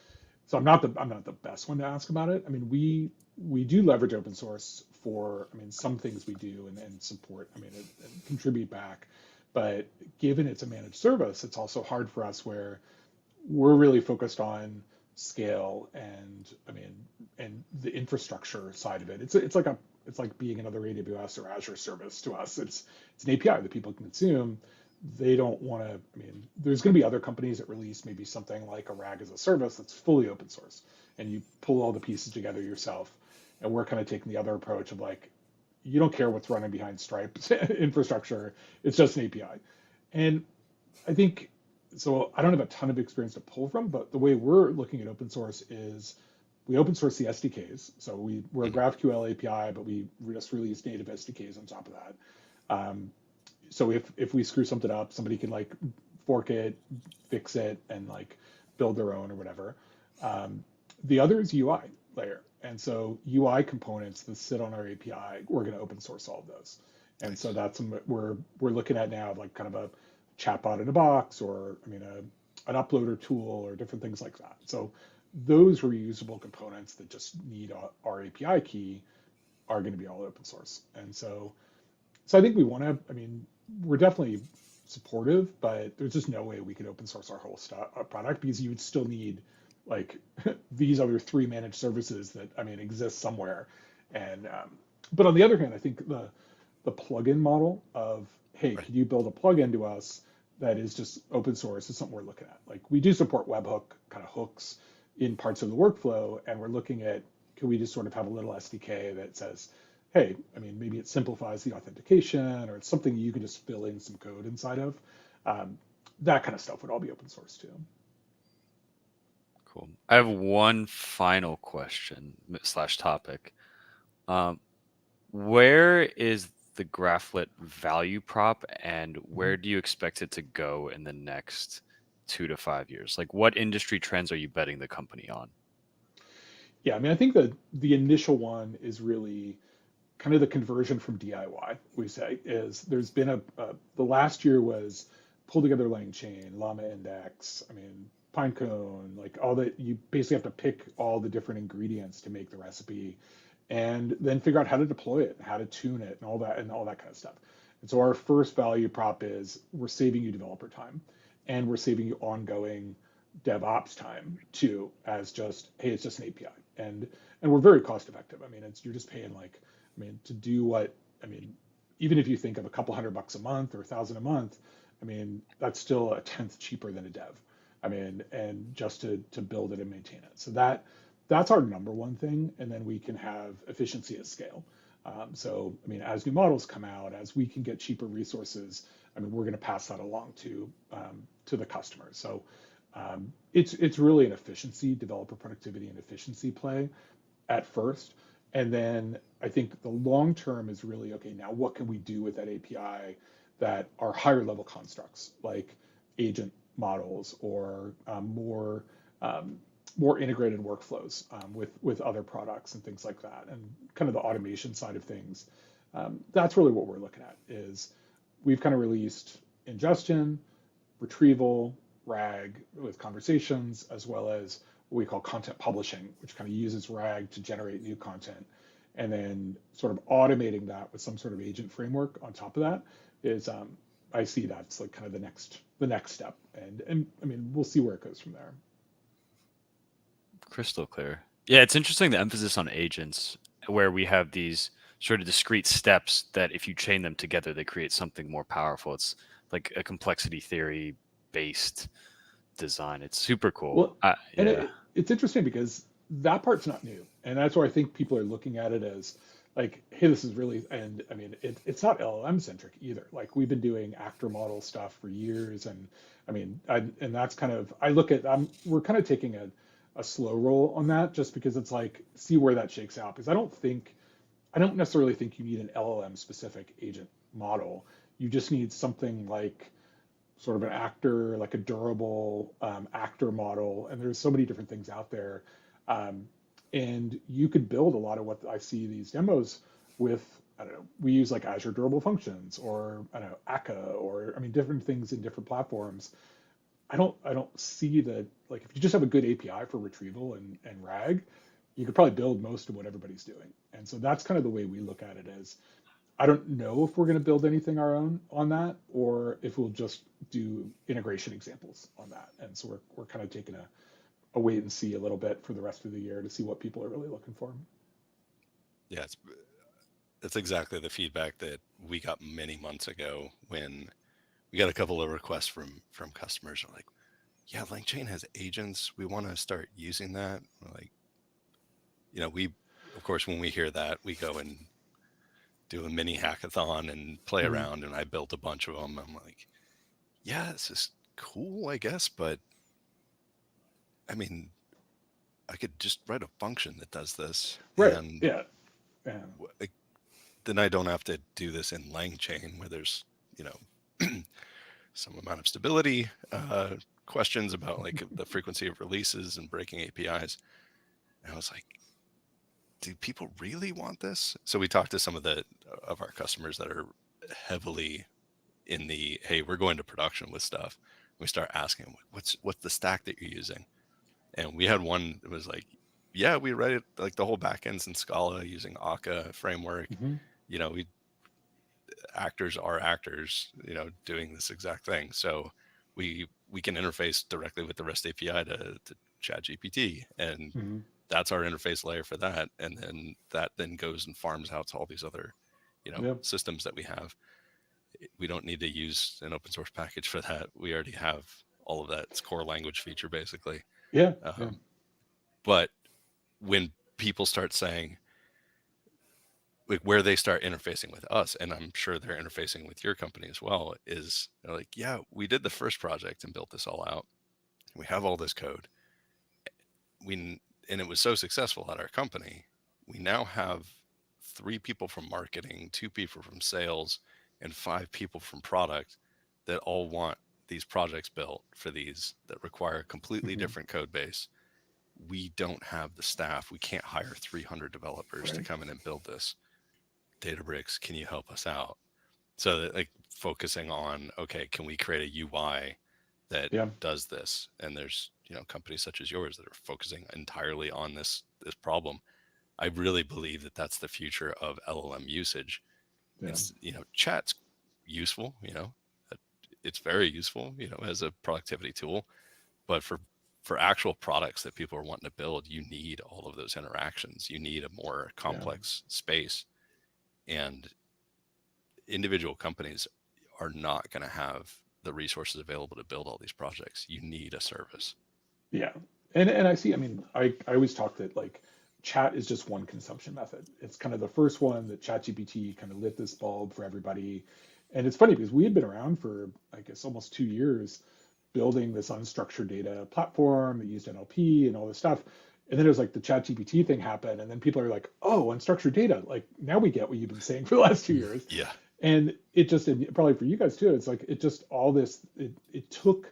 So I'm not the best one to ask about it. I mean, we do leverage open source for, I mean, some things we do and support, I mean, and contribute back. But given it's a managed service, it's also hard for us where we're really focused on scale and I mean and the infrastructure side of it. It's like being another AWS or Azure service to us. It's an API that people can consume. They don't want to. I mean, there's going to be other companies that release maybe something like a RAG as a service that's fully open source, and you pull all the pieces together yourself. And we're kind of taking the other approach of like, you don't care what's running behind Stripe infrastructure. It's just an API. And I think so. I don't have a ton of experience to pull from, but the way we're looking at open source is we open source the SDKs. So we're a Mhm. GraphQL API, but we just release native SDKs on top of that. Um, so if we screw something up, somebody can like fork it, fix it, and like build their own or whatever. Um, the other is UI layer, and so UI components that sit on our API, we're going to open source all of those. And so Nice. that's what we're looking at now, like kind of a chatbot in a box, or I mean an uploader tool, or different things like that. So those reusable components that just need our API key are going to be all open source. And so I think we want to, I mean, we're definitely supportive, but there's just no way we could open source our whole product because you would still need like these other three managed services that, I mean, exist somewhere. And, but on the other hand, I think the plugin model of, hey, Right. could you build a plugin to us that is just open source is something we're looking at. Like we do support webhook kind of hooks in parts of the workflow, and we're looking at can we just sort of have a little SDK that says, hey, I mean, maybe it simplifies the authentication or it's something you can just fill in some code inside of. That kind of stuff would all be open source too. Cool. I have one final question slash topic. Um, where is the Graphlet value prop, and Mhm. where do you expect it to go in the next 2 to 5 years? Like, what industry trends are you betting the company on? Yeah, I mean, I think that the initial one is really kind of the conversion from DIY, we say, is there's been the last year was pull together LangChain, Llama Index, I mean, Pinecone, like all that. You basically have to pick all the different ingredients to make the recipe and then figure out how to deploy it, how to tune it, and all that kind of stuff. And so our first value prop is we're saving you developer time and we're saving you ongoing DevOps time too, as just, hey, it's just an API. And we're very cost effective. I mean, it's you're just paying like, I mean, to do what, I mean, even if you think of a couple $100 a month or 1,000 a month, I mean, that's still a tenth cheaper than a dev. I mean, and just to build it and maintain it. So that's our number one thing. And then we can have efficiency at scale. So, I mean, as new models come out, as we can get cheaper resources, I mean, we're going to pass that along to the customers. So, it's really an efficiency, developer productivity and efficiency play at first. And then I think the long term is really, okay, now what can we do with that API that are higher level constructs like agent models or um, more integrated workflows with other products and things like that, and kind of the automation side of things. That's really what we're looking at. Is we've kind of released ingestion, retrieval, RAG with conversations, as well as what we call content publishing, which kind of uses RAG to generate new content. And then sort of automating that with some sort of agent framework on top of that is, I see that's like kind of the next step. And I mean, we'll see where it goes from there. Crystal clear. Yeah, it's interesting the emphasis on agents, where we have these sort of discrete steps that if you chain them together, they create something more powerful. It's like a complexity theory based design. It's super cool. Well, and Yeah. it's interesting because that part's not new, and that's why I think people are looking at it as like, hey, this is really, and I mean, it's not LLM centric either. Like we've been doing actor model stuff for years, and I mean, and that's kind of I look at we're kind of taking a slow roll on that just because it's like see where that shakes out because I don't necessarily think you need an LLM specific agent model. You just need something like sort of an actor, like a durable actor model. And there's so many different things out there. Um, and you could build a lot of what I see these demos with, I don't know, we use like Azure Durable Functions or I don't know, akka, or I mean, different things in different platforms. I don't see that like if you just have a good API for retrieval and RAG, you could probably build most of what everybody's doing. And so that's kind of the way we look at it as I don't know if we're going to build anything our own on that or if we'll just do integration examples on that. And so we're kind of taking a wait and see a little bit for the rest of the year to see what people are really looking for. Yeah, it's exactly the feedback that we got many months ago when we got a couple of requests from customers who are like, yeah, LangChain has agents. We want to start using that. We're like, we of course when we hear that, we go and do a mini hackathon and play Mhm. around, and I built a bunch of them. I'm like, yeah, this is cool, I guess, but I mean, I could just write a function that does this, Right. and Yeah. Yeah. then I don't have to do this in LangChain where there's, you know, some amount of stability questions about like the frequency of releases and breaking APIs. And I was like, do people really want this? So we talked to some of our customers that are heavily in the hey, we're going to production with stuff. We start asking them, what's the stack that you're using? And we had one that was like, yeah, we write it like the whole backends in Scala using Akka framework. Hmm. We actors are actors, doing this exact thing. So we can interface directly with the REST API to Chat GPT, and Hmm. that's our interface layer for that. And then that then goes and farms out to all these other, Yeah. systems that we have. We don't need to use an open source package for that. We already have all of that. It's core language feature basically. Yeah, yeah, Um, but when people start saying, like, where they start interfacing with us, and I'm sure they're interfacing with your company as well, is they're like, yeah, we did the first project and built this all out. We have all this code. And it was so successful at our company. We now have 3 people from marketing, 2 people from sales, and 5 people from product that all want these projects built for these that require a completely hmm different code base. We don't have the staff. We can't hire 300 developers to right, come in and build this. Databricks, can you help us out? So that, like, focusing on, okay, can we create a UI that yeah, does this? And there's, companies such as yours that are focusing entirely on this problem. I really believe that that's the future of LLM usage. yeah, It's, chat's useful, it's very useful, as a productivity tool, but for actual products that people are wanting to build, you need all of those interactions. You need a more yeah, complex space, and individual companies are not going to have the resources available to build all these projects. You need a service. yeah. And I see. I mean, I always talk that like chat is just one consumption method. It's kind of the first one that ChatGPT kind of lit this bulb for everybody. And it's funny because we had been around for I guess almost 2 years building this unstructured data platform that used NLP and all this stuff. And then it was like the ChatGPT thing happened, and then people are like, "Oh, unstructured data! Like now we get what you've been saying for the last 2 years." Yeah. And it just, and probably for you guys too, it's like it just all this. It took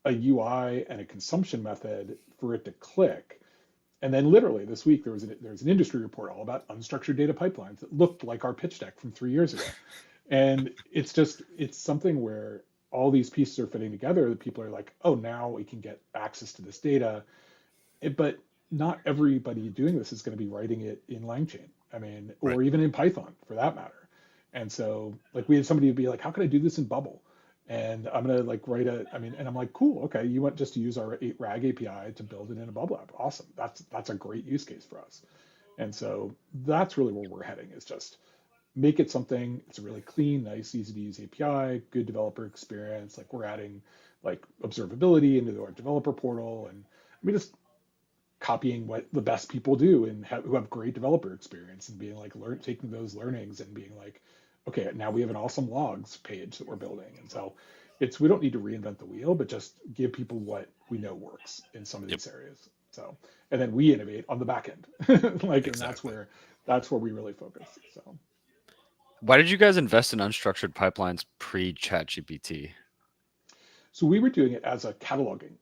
a UI and a consumption method for it to click. And then literally this week there's an industry report all about unstructured data pipelines that looked like our pitch deck from 3 years ago. And it's something where all these pieces are fitting together that people are like, oh, now we can get access to this data. But not everybody doing this is going to be writing it in LangChain. I mean, Right. or even in Python for that matter. And so like we had somebody be like, how can I do this in Bubble? And I'm gonna like and I'm like, cool, okay, you want just to use our 8RAG API to build it in a Bubble app. Awesome. That's a great use case for us. And so that's really where we're heading is just make it something, it's a really clean, nice, easy to use API, good developer experience. Like we're adding like observability into our developer portal and I mean just copying what the best people do and who have great developer experience and being like taking those learnings and being like, okay, now we have an awesome logs page that we're building. And so we don't need to reinvent the wheel, but just give people what we know works in some of Yep. these areas. So, and then we innovate on the back end, like, and Exactly. that's where we really focus. So. Why did you guys invest in unstructured pipelines pre ChatGPT? So we were doing it as a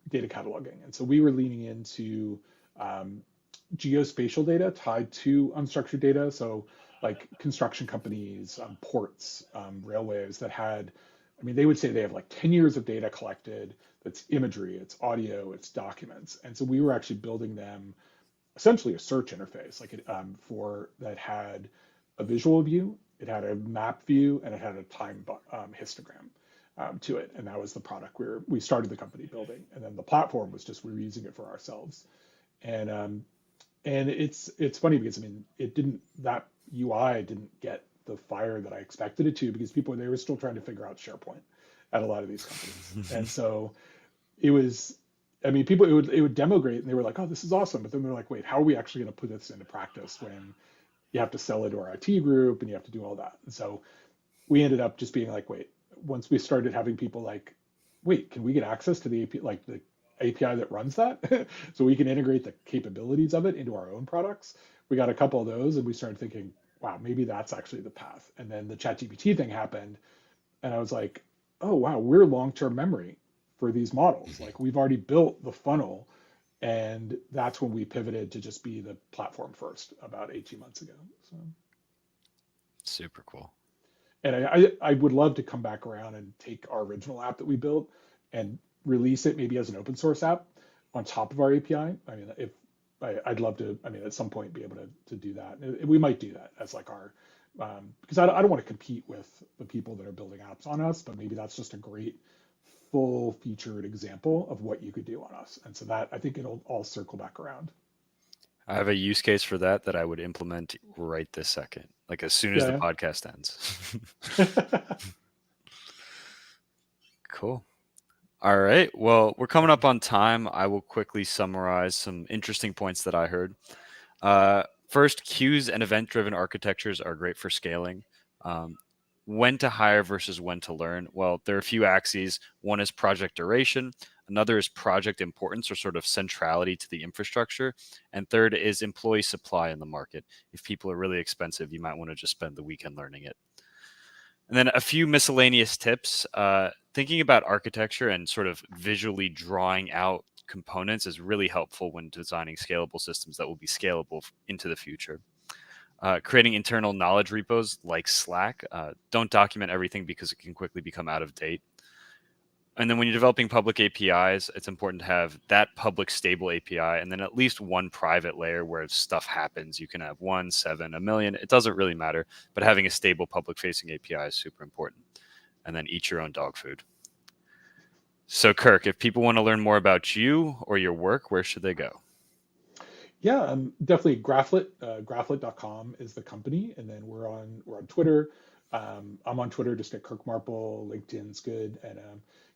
data cataloging. And so we were leaning into um, geospatial data tied to unstructured data. So like construction companies, ports, railways that had, I mean, they would say they have like 10 years of data collected. That's imagery, it's audio, it's documents. And so we were actually building them essentially a search interface, like for that had a visual view, it had a map view, and it had a time histogram to it, and that was the product we started the company building, and then the platform was just we were using it for ourselves, and it's funny because I mean that UI didn't get the fire that I expected it to because they were still trying to figure out SharePoint at a lot of these companies, and so it was I mean people it would demo great and they were like, oh, this is awesome, but then they're like, wait, how are we actually going to put this into practice when you have to sell it to our IT group and you have to do all that? And so we ended up just being like, wait, once we started having people like, wait, can we get access to the API, like the API that runs that? So we can integrate the capabilities of it into our own products. We got a couple of those and we started thinking, wow, maybe that's actually the path. And then the ChatGPT thing happened. And I was like, oh, wow, we're long-term memory for these models. Mhm. Like we've already built the funnel. And that's when we pivoted to just be the platform first about 18 months ago. So. Super cool. And I would love to come back around and take our original app that we built and release it maybe as an open source app on top of our API. I mean, if I'd love to, I mean, at some point be able to do that. We might do that as like our, because I don't want to compete with the people that are building apps on us, but maybe that's just a great full featured example of what you could do on us. And so that I think it'll all circle back around. I have a use case for that I would implement right this second, like as soon as the Yeah. podcast ends. Yeah. Cool. All right. Well, we're coming up on time. I will quickly summarize some interesting points that I heard. First, queues and event-driven architectures are great for scaling. Um, when to hire versus when to learn? Well, there are a few axes. One is project duration. Another is project importance or sort of centrality to the infrastructure. And third is employee supply in the market. If people are really expensive, you might want to just spend the weekend learning it. And then a few miscellaneous tips. Thinking about architecture and sort of visually drawing out components is really helpful when designing scalable systems that will be scalable into the future. Creating internal knowledge repos like Slack. Don't document everything because it can quickly become out of date. And then when you're developing public APIs, it's important to have that public stable API and then at least one private layer where stuff happens. You can have 1, 7, a million. It doesn't really matter. But having a stable public facing API is super important. And then eat your own dog food. So, Kirk, if people want to learn more about you or your work, where should they go? Yeah, definitely Graphlet. Graphlet.com is the company, and then we're on Twitter. I'm on Twitter just at Kirk Marple. LinkedIn's good, and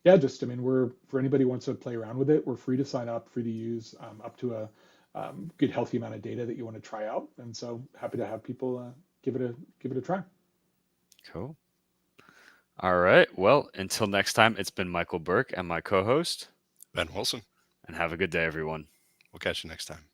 yeah, just I mean, we're for anybody who wants to play around with it. We're free to sign up, free to use, up to a good healthy amount of data that you want to try out, and so happy to have people give it a try. Cool. All right. Well, until next time, it's been Michael Burke and my co host. Ben Wilson. And have a good day, everyone. We'll catch you next time.